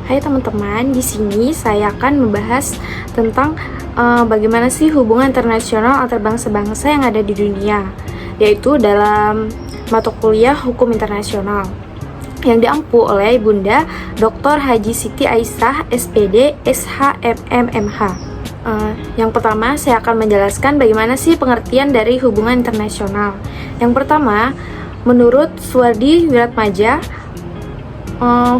Hai teman-teman, di sini saya akan membahas tentang bagaimana sih hubungan internasional antar bangsa-bangsa yang ada di dunia, yaitu dalam mata kuliah Hukum Internasional yang diampu oleh Bunda Dr. Haji Siti Aisyah, SPD, SHMM, MH. Yang pertama, saya akan menjelaskan bagaimana sih pengertian dari hubungan internasional. Yang pertama, menurut Suwardi Wiratmadja,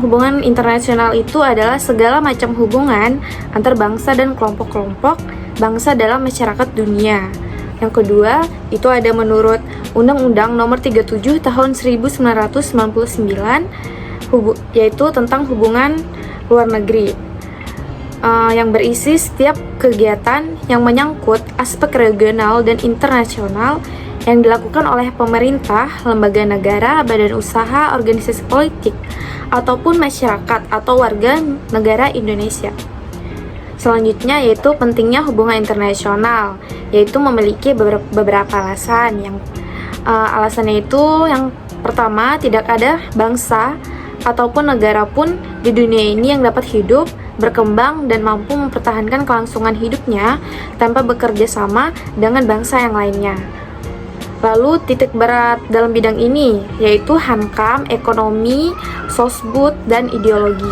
hubungan internasional itu adalah segala macam hubungan antar bangsa dan kelompok-kelompok bangsa dalam masyarakat dunia. Yang kedua, itu ada menurut Undang-Undang Nomor 37 Tahun 1999, yaitu tentang hubungan luar negeri, yang berisi setiap kegiatan yang menyangkut aspek regional dan internasional yang dilakukan oleh pemerintah, lembaga negara, badan usaha, organisasi politik, ataupun masyarakat atau warga negara Indonesia. Selanjutnya yaitu pentingnya hubungan internasional, yaitu memiliki beberapa alasan. Alasannya itu yang pertama, tidak ada bangsa ataupun negara pun di dunia ini yang dapat hidup, berkembang, dan mampu mempertahankan kelangsungan hidupnya tanpa bekerja sama dengan bangsa yang lainnya. Lalu titik berat dalam bidang ini yaitu hankam, ekonomi, sosbud, dan ideologi.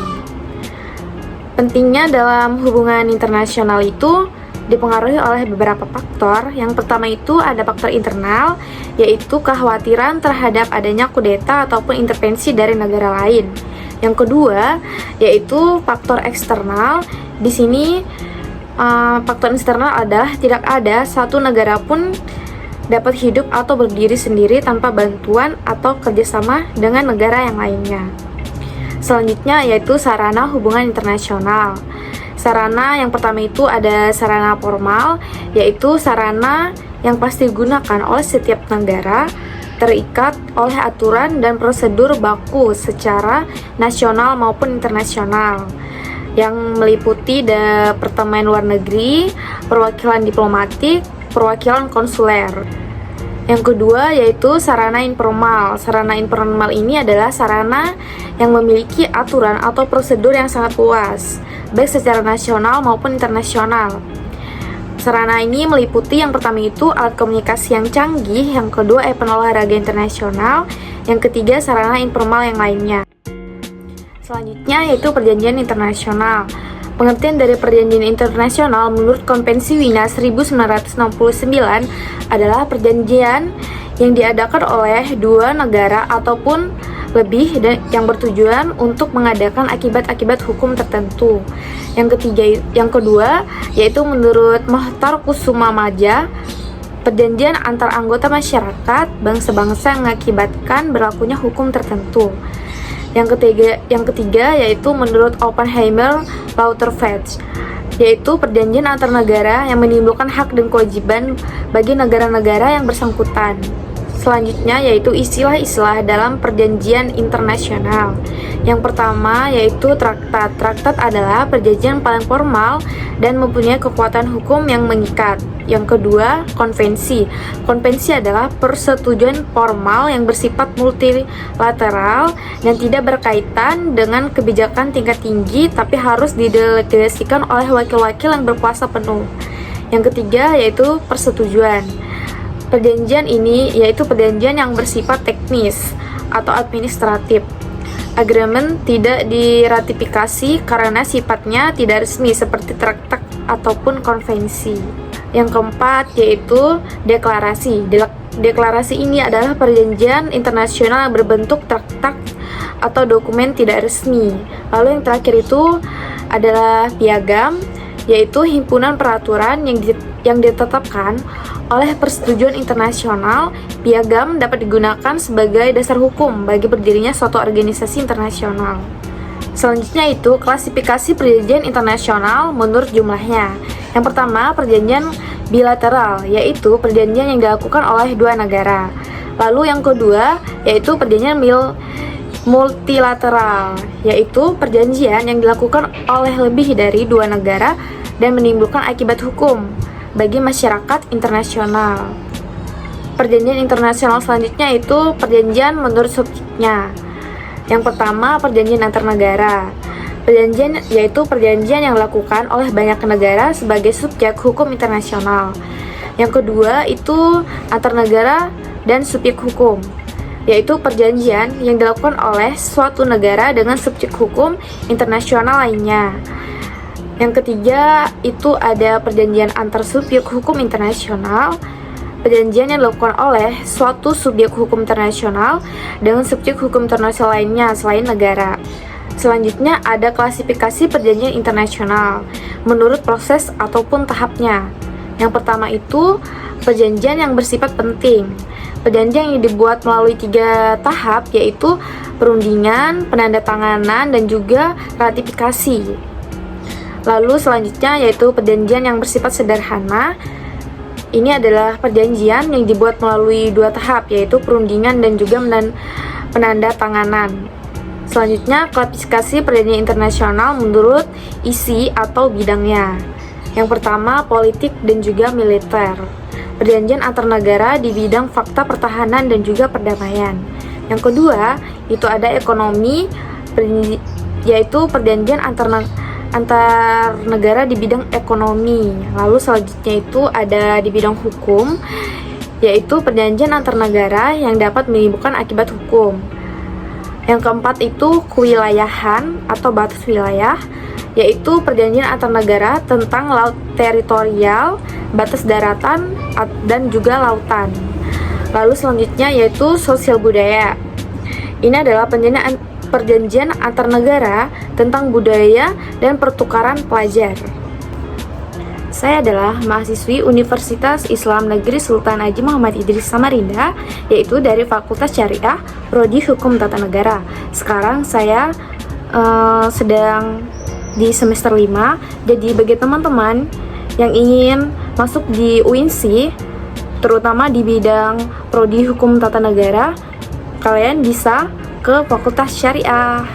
Pentingnya dalam hubungan internasional itu dipengaruhi oleh beberapa faktor. Yang pertama itu ada faktor internal, yaitu kekhawatiran terhadap adanya kudeta ataupun intervensi dari negara lain. Yang kedua yaitu faktor eksternal. Di sini faktor eksternal adalah tidak ada satu negara pun dapat hidup atau berdiri sendiri tanpa bantuan atau kerjasama dengan negara yang lainnya. Selanjutnya yaitu sarana hubungan internasional. Sarana yang pertama itu ada sarana formal, yaitu sarana yang pasti digunakan oleh setiap negara, terikat oleh aturan dan prosedur baku secara nasional maupun internasional, yang meliputi pertemuan luar negeri, perwakilan diplomatik, perwakilan konsuler. Yang kedua yaitu sarana informal. Sarana informal ini adalah sarana yang memiliki aturan atau prosedur yang sangat luas, baik secara nasional maupun internasional. Sarana ini meliputi yang pertama itu alat komunikasi yang canggih, yang kedua event olahraga internasional, yang ketiga sarana informal yang lainnya. Selanjutnya yaitu perjanjian internasional. Pengertian dari perjanjian internasional menurut Konvensi Wina 1969 adalah perjanjian yang diadakan oleh dua negara ataupun lebih dan yang bertujuan untuk mengadakan akibat-akibat hukum tertentu. Yang kedua yaitu menurut Mohtar Kusumamadja, perjanjian antar anggota masyarakat bangsa-bangsa yang mengakibatkan berlakunya hukum tertentu. Yang ketiga yaitu menurut Oppenheimer-Lauterfeld, yaitu perjanjian antar negara yang menimbulkan hak dan kewajiban bagi negara-negara yang bersangkutan. Selanjutnya yaitu istilah-istilah dalam perjanjian internasional. Yang pertama yaitu traktat. Traktat adalah perjanjian paling formal dan mempunyai kekuatan hukum yang mengikat. Yang kedua, konvensi. Konvensi adalah persetujuan formal yang bersifat multilateral dan tidak berkaitan dengan kebijakan tingkat tinggi, tapi harus didelegasikan oleh wakil-wakil yang berkuasa penuh. Yang ketiga yaitu persetujuan. Perjanjian ini yaitu perjanjian yang bersifat teknis atau administratif. Agreement tidak diratifikasi karena sifatnya tidak resmi seperti traktat ataupun konvensi. Yang keempat yaitu deklarasi. Deklarasi ini adalah perjanjian internasional yang berbentuk traktat atau dokumen tidak resmi. Lalu yang terakhir itu adalah piagam, yaitu himpunan peraturan yang ditetapkan oleh persetujuan internasional. Piagam dapat digunakan sebagai dasar hukum bagi berdirinya suatu organisasi internasional. Selanjutnya itu klasifikasi perjanjian internasional menurut jumlahnya. Yang pertama, perjanjian bilateral, yaitu perjanjian yang dilakukan oleh dua negara. Lalu yang kedua, yaitu perjanjian multilateral, yaitu perjanjian yang dilakukan oleh lebih dari dua negara dan menimbulkan akibat hukum bagi masyarakat internasional. Perjanjian internasional selanjutnya itu perjanjian menurut subjeknya. Yang pertama, perjanjian antar negara. Perjanjian yaitu perjanjian yang dilakukan oleh banyak negara sebagai subjek hukum internasional. Yang kedua itu antar negara dan subjek hukum, yaitu perjanjian yang dilakukan oleh suatu negara dengan subjek hukum internasional lainnya. Yang ketiga itu ada perjanjian antar subjek hukum internasional, perjanjian yang dilakukan oleh suatu subjek hukum internasional dengan subjek hukum internasional lainnya selain negara. Selanjutnya ada klasifikasi perjanjian internasional menurut proses ataupun tahapnya. Yang pertama itu perjanjian yang bersifat penting. Perjanjian yang dibuat melalui 3 tahap, yaitu perundingan, penandatanganan, dan juga ratifikasi. Lalu selanjutnya yaitu perjanjian yang bersifat sederhana. Ini adalah perjanjian yang dibuat melalui 2 tahap, yaitu perundingan dan juga penandatanganan. Selanjutnya, klasifikasi perjanjian internasional menurut isi atau bidangnya. Yang pertama, politik dan juga militer. Perjanjian antar negara di bidang fakta pertahanan dan juga perdamaian. Yang kedua, itu ada ekonomi, yaitu perjanjian antar negara di bidang ekonomi. Lalu selanjutnya itu ada di bidang hukum, yaitu perjanjian antar negara yang dapat menimbulkan akibat hukum. Yang keempat itu kewilayahan atau batas wilayah, yaitu perjanjian antar negara tentang laut teritorial, batas daratan, dan juga lautan. Lalu selanjutnya yaitu sosial budaya. Ini adalah perjanjian antar negara tentang budaya dan pertukaran pelajar. Saya adalah mahasiswi Universitas Islam Negeri Sultan Haji Muhammad Idris Samarinda, yaitu dari Fakultas Syariah, Prodi Hukum Tata Negara. Sekarang saya sedang di semester 5, jadi bagi teman-teman yang ingin masuk di UINSI, terutama di bidang Prodi Hukum Tata Negara, kalian bisa ke Fakultas Syariah.